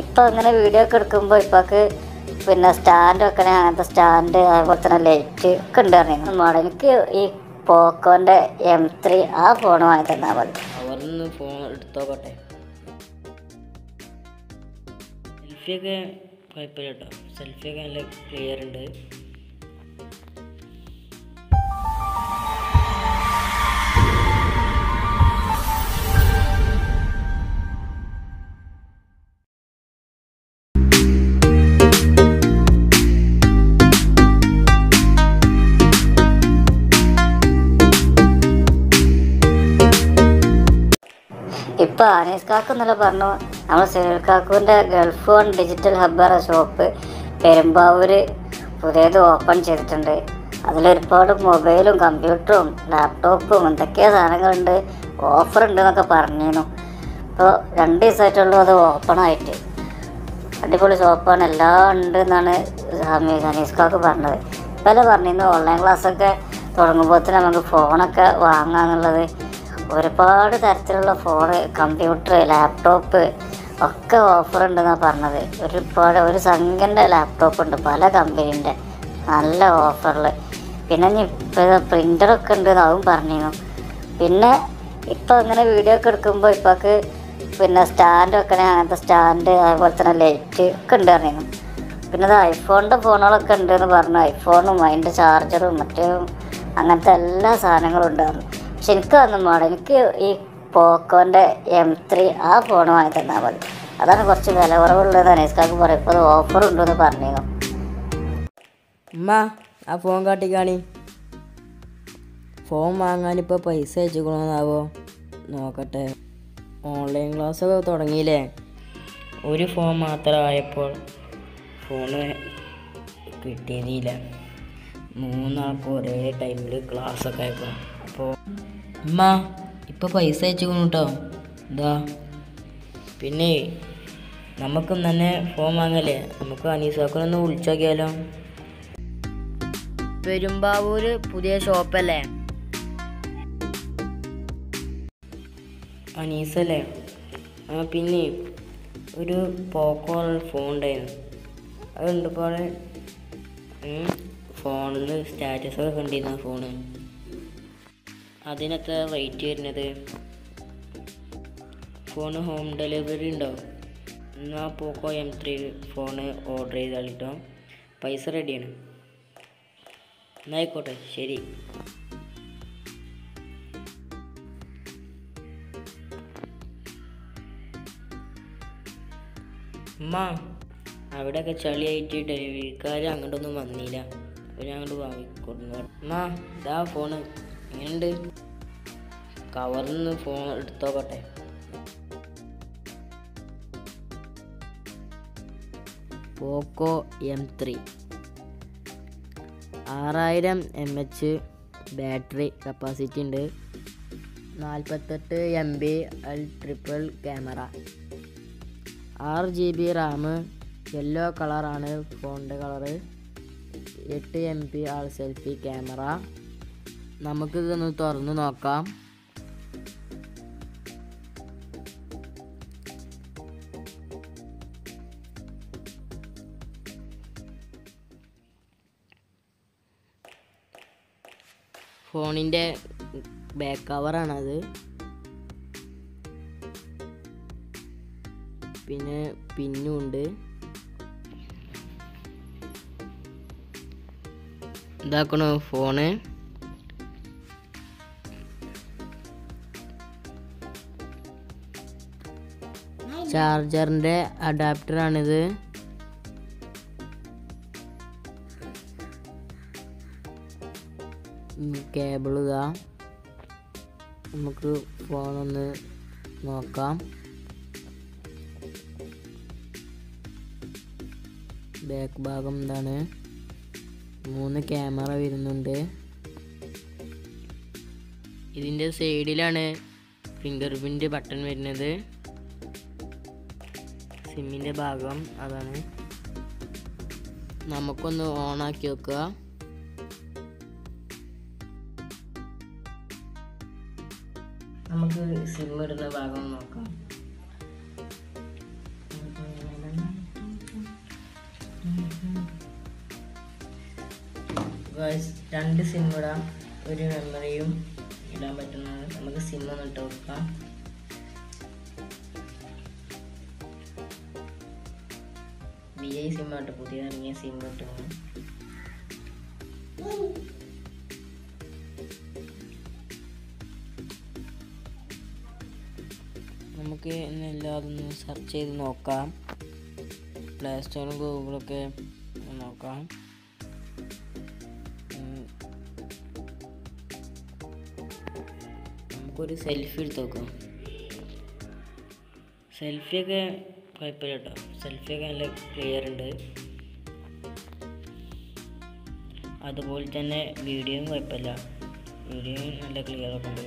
ഇപ്പോൾ ഇങ്ങനെ വീഡിയോ ഒക്കെ എടുക്കുമ്പോൾ ഇപ്പൊക്ക് പിന്നെ സ്റ്റാൻഡ് വെക്കണേ അങ്ങനത്തെ സ്റ്റാൻഡ് അതുപോലെ തന്നെ ലൈറ്റ് ഒക്കെ ഉണ്ട് പറഞ്ഞു മോഡൽ. എനിക്ക് ഈ പോക്കോൻ്റെ M3 ആ ഫോൺ വാങ്ങി തന്നാൽ മതി. അവർന്ന് ഫോൺ എടുത്തോക്കട്ടെ. സെൽഫിയൊക്കെ കുഴപ്പമില്ല കേട്ടോ, സെൽഫിയൊക്കെ നല്ല ക്ലിയർ ഉണ്ട്. ഇപ്പോൾ അനീസ് കാക്കു എന്നല്ല പറഞ്ഞു, നമ്മൾ സുനിൽ കാക്കുവിൻ്റെ ഗൾഫ് ഫോൺ ഡിജിറ്റൽ ഹബ്ബറ ഷോപ്പ് പെരുമ്പാവൂർ പുതിയത് ഓപ്പൺ ചെയ്തിട്ടുണ്ട്. അതിലൊരുപാട് മൊബൈലും കമ്പ്യൂട്ടറും ലാപ്ടോപ്പും എന്തൊക്കെയോ സാധനങ്ങളുണ്ട്, ഓഫറുണ്ട് എന്നൊക്കെ പറഞ്ഞിരുന്നു. ഇപ്പോൾ 2 ദിവസമായിട്ടുള്ളൂ അത് ഓപ്പണായിട്ട്. അടിപൊളി ഷോപ്പാണ്, എല്ലാം ഉണ്ട് എന്നാണ് അനീസ് കാക്കു പറഞ്ഞത്. ഇപ്പം പറഞ്ഞിരുന്നു ഓൺലൈൻ ക്ലാസ്സൊക്കെ തുടങ്ങുമ്പോഴത്തേന് നമുക്ക് ഫോണൊക്കെ വാങ്ങാമെന്നുള്ളത്. ഒരുപാട് തരത്തിലുള്ള ഫോണ്, കമ്പ്യൂട്ടർ, ലാപ്ടോപ്പ് ഒക്കെ ഓഫറുണ്ടെന്നാണ് പറഞ്ഞത്. ഒരു സംഖ്യൻ്റെ ലാപ്ടോപ്പ് ഉണ്ട് പല കമ്പനീൻ്റെ നല്ല ഓഫറിൽ. പിന്നെ ഇപ്പോൾ പ്രിൻ്ററൊക്കെ ഉണ്ട് അതും പറഞ്ഞിരുന്നു. പിന്നെ ഇപ്പോൾ ഇങ്ങനെ വീഡിയോ ഒക്കെ എടുക്കുമ്പോൾ ഇപ്പൊക്ക് പിന്നെ സ്റ്റാൻഡ് വെക്കണേ അങ്ങനത്തെ സ്റ്റാൻഡ് അതുപോലെ തന്നെ ലൈറ്റ് ഒക്കെ ഉണ്ട് പറഞ്ഞിരുന്നു. പിന്നെ അത് ഐഫോണിൻ്റെ ഫോണുകളൊക്കെ ഉണ്ടെന്ന് പറഞ്ഞു. ഐഫോണും അതിൻ്റെ ചാർജറും മറ്റും അങ്ങനത്തെ എല്ലാ സാധനങ്ങളും ഉണ്ടായിരുന്നു. പക്ഷെ എനിക്ക് അതൊന്നും വേണം, എനിക്ക് ഈ പോക്കോൻ്റെ M3 ആ ഫോൺ വാങ്ങി തന്നാൽ മതി. അതാണ് കുറച്ച് വില കുറവുള്ളതെന്ന് അനീസ് കാക്കു പറയും. ഇപ്പോൾ അത് ഓഫറുണ്ടെന്ന് പറഞ്ഞിരുന്നു. അമ്മ ആ ഫോൺ കാട്ടിക്കാണി. ഫോൺ വാങ്ങാനിപ്പോൾ പൈസ അയച്ചുകൊള്ളാവോ നോക്കട്ടെ. ഓൺലൈൻ ക്ലാസ്സൊക്കെ തുടങ്ങിയില്ലേ, ഒരു ഫോൺ മാത്രമായപ്പോൾ ഫോണ് കിട്ടിയതില്ല. 3 ആൾക്കും ഒരേ ടൈമിൽ ക്ലാസ്സൊക്കെ ആയപ്പോൾ. അപ്പോൾ അമ്മ ഇപ്പോൾ പൈസ അയച്ചുകൊള്ളു കേട്ടോ, ഇതാ. പിന്നെ നമുക്കും തന്നെ ഫോൺ വാങ്ങല്ലേ, നമുക്ക് അനീസാക്കൊന്ന് വിളിച്ചു നോക്കിയാലോ. പെരുമ്പാവൂർ പുതിയ ഷോപ്പല്ലേ അനീസല്ലേ? ആ പിന്നെ ഒരു പോക്കോ ഫോൺ ഉണ്ടായിരുന്നു, അതുണ്ട് ഇപ്പോൾ. ഫോണിൽ സ്റ്റാറ്റസൊക്കെ കണ്ടിരുന്ന ഫോണ്. അതിനത്ര റേറ്റ് വരുന്നത്? ഫോണ് ഹോം ഡെലിവറി ഉണ്ടോ? എന്നാൽ പോക്കോ M3 ഫോണ് ഓർഡർ ചെയ്താൽ കിട്ടും. പൈസ റെഡിയാണ്. എന്നായിക്കോട്ടെ, ശരി. അമ്മ അവിടെയൊക്കെ ചളിയായിട്ട് ഡെലിവറിക്കാർ അങ്ങോട്ടൊന്നും വന്നില്ല, അപ്പോൾ ഞാൻ അങ്ങോട്ട് വാങ്ങിക്കൊടുന്നു. അമ്മ ഇതാ ഫോണ്, എങ്ങനെയുണ്ട്? കവറിൽ നിന്ന് ഫോൺ എടുത്തോക്കട്ടെ. Poco M3 6000 mAh battery capacity ഉണ്ട്. 48 MB അൾട്രിപ്പിൾ ക്യാമറ, 6 GB റാം. യെല്ലോ കളറാണ് ഫോണിൻ്റെ കളറ്. 8 MP ആൾ സെൽഫി ക്യാമറ. നമുക്കിതൊന്ന് തുറന്ന് നോക്കാം. ഫോണിൻ്റെ ബാക്ക് കവറാണത്. പിന്നെ പിന്നുണ്ട്. ഇതാക്കണു ഫോണ്. ചാർജറിൻ്റെ അഡാപ്റ്ററാണിത്. കേബിൾ ഇതാ. നമുക്ക് ഫോണൊന്ന് നോക്കാം. ബാക്ക് ഭാഗം എന്താണ്? 3 ക്യാമറ വരുന്നുണ്ട്. ഇതിൻ്റെ സൈഡിലാണ് ഫിംഗർ പ്രിൻ്റ് ബട്ടൺ വരുന്നത്. സിമ്മിൻ്റെ ഭാഗം അതാണ്. നമുക്കൊന്ന് ഓണാക്കി വെക്കുക. നമുക്ക് സിം ഇടുന്ന ഭാഗം നോക്കാം. ഗൈസ് 2 സിം ഇടാം, ഒരു മെമ്മറിയും ഇടാൻ പറ്റുന്നത്. നമുക്ക് സിം ഒന്ന് ഇട്ട് കൊടുക്കാം. VI സിം ആയിട്ട് പുതിയതാണെങ്കിൽ സിം ഇട്ട് നമുക്ക് എല്ലാതൊന്ന് സെർച്ച് ചെയ്ത് നോക്കാം. പ്ലേ സ്റ്റോറും ഗൂഗിളൊക്കെ നോക്കാം. നമുക്കൊരു സെൽഫി എടുത്ത് നോക്കാം. സെൽഫിയൊക്കെ കുഴപ്പമില്ല കേട്ടോ, സെൽഫിയൊക്കെ നല്ല ക്ലിയർ ഉണ്ട്. അതുപോലെ തന്നെ വീഡിയോയും കുഴപ്പമില്ല, വീഡിയോയും നല്ല ക്ലിയർ ഒക്കെ ഉണ്ട്.